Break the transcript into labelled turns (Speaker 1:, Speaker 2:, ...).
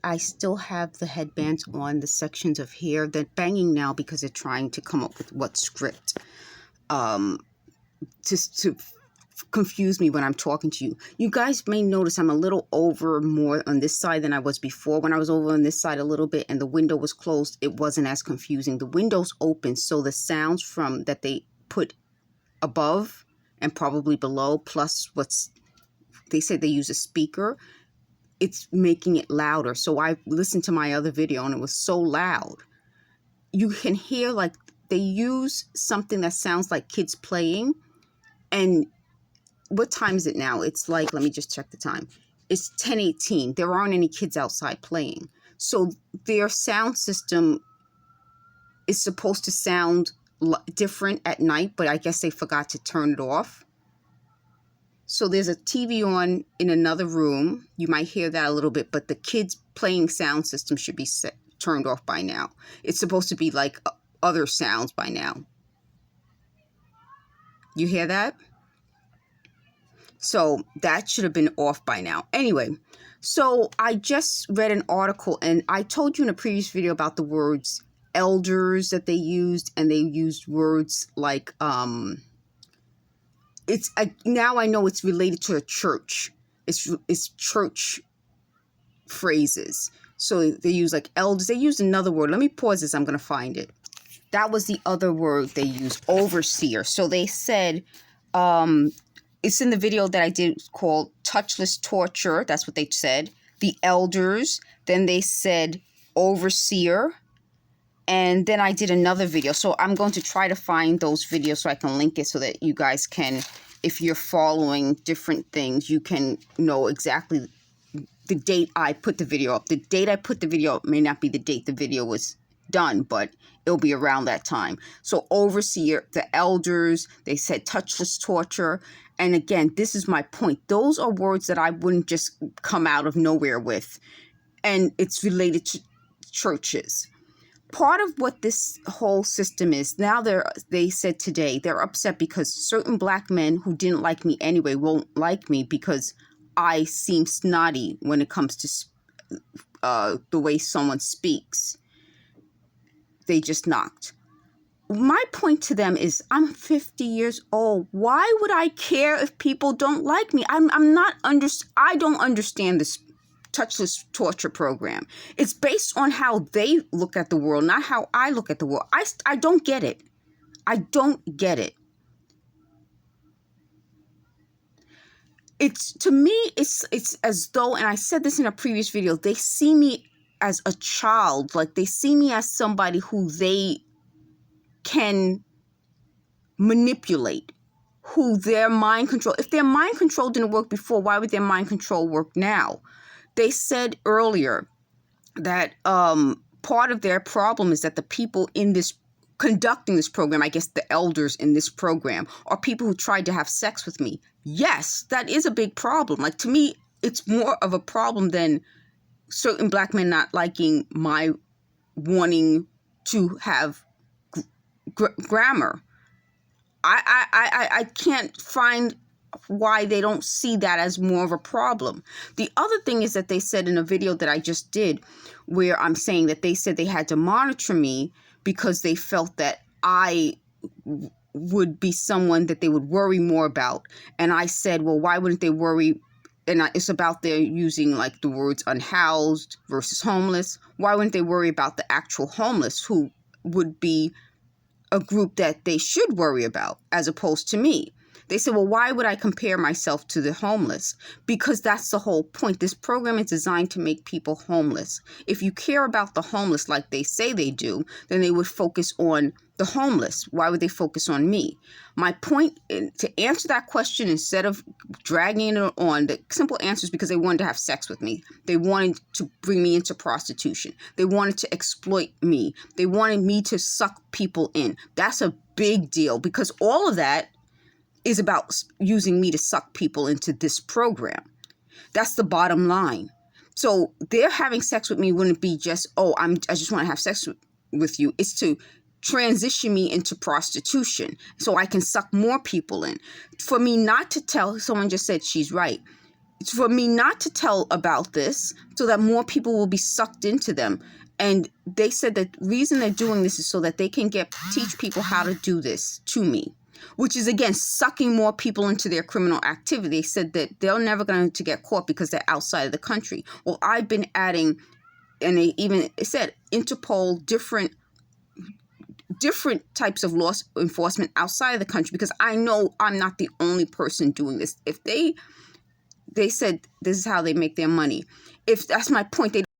Speaker 1: I still have the headbands on, the sections of hair. They're banging now because they're trying to come up with what script to confuse me when I'm talking to you. You guys may notice I'm a little over more on this side than I was before. When I was over on this side a little bit and the window was closed, it wasn't as confusing. The window's open, so the sounds from that they put above and probably below, plus they said they use a speaker, it's making it louder. So I listened to my other video and it was so loud. You can hear like they use something that sounds like kids playing. And what time is it now? It's like, let me just check the time. It's 10:18. There aren't any kids outside playing. So their sound system is supposed to sound different at night, but I guess they forgot to turn it off. So there's a TV on in another room. You might hear that a little bit, but the kids playing sound system should be turned off by now. It's supposed to be like other sounds by now. You hear that? So that should have been off by now. Anyway, so I just read an article and I told you in a previous video about the words elders that they used, and they used words like, now I know it's related to a church. It's church phrases. So they use like elders. They used another word. Let me pause this. I'm going to find it. That was the other word they used, overseer. So they said, it's in the video that I did called Touchless Torture. That's what they said. The elders. Then they said overseer. And then I did another video. So I'm going to try to find those videos so I can link it so that you guys can, if you're following different things, you can know exactly the date I put the video up. The date I put the video up may not be the date the video was done, but it'll be around that time. So overseer, the elders, they said touchless torture. And again, this is my point. Those are words that I wouldn't just come out of nowhere with. And it's related to churches. Part of what this whole system is, now they said today, they're upset because certain black men who didn't like me anyway won't like me because I seem snotty when it comes to the way someone speaks. They just knocked. My point to them is, I'm 50 years old. Why would I care if people don't like me? I don't understand this touchless torture program. It's based on how they look at the world, not how I look at the world. I don't get it. I don't get it. To me, it's as though, and I said this in a previous video, they see me as a child. Like they see me as somebody who they can manipulate, who their mind control. If their mind control didn't work before, why would their mind control work now? They said earlier that part of their problem is that the people in this conducting this program, I guess the elders in this program, are people who tried to have sex with me. Yes, that is a big problem. Like to me, it's more of a problem than certain black men not liking my wanting to have grammar. I can't find why they don't see that as more of a problem. The other thing is that they said in a video that I just did, where I'm saying that they said they had to monitor me because they felt that I would be someone that they would worry more about. And I said, well, why wouldn't they worry? And it's about their using like the words unhoused versus homeless. Why wouldn't they worry about the actual homeless, who would be a group that they should worry about, as opposed to me? They said, well, why would I compare myself to the homeless? Because that's the whole point. This program is designed to make people homeless. If you care about the homeless like they say they do, then they would focus on the homeless. Why would they focus on me? My point, to answer that question, instead of dragging it on, the simple answer is because they wanted to have sex with me. They wanted to bring me into prostitution. They wanted to exploit me. They wanted me to suck people in. That's a big deal, because all of that is about using me to suck people into this program. That's the bottom line. So their having sex with me wouldn't be just, oh, I just want to have sex with you. It's to transition me into prostitution so I can suck more people in. For me not to tell, someone just said she's right, for me not to tell about this so that more people will be sucked into them. And they said that the reason they're doing this is so that they can teach people how to do this to me, which is, again, sucking more people into their criminal activity. They said that they're never going to get caught because they're outside of the country. Well, I've been adding, and it said Interpol, different types of law enforcement outside of the country, because I know I'm not the only person doing this. If they said this is how they make their money. If that's my point, they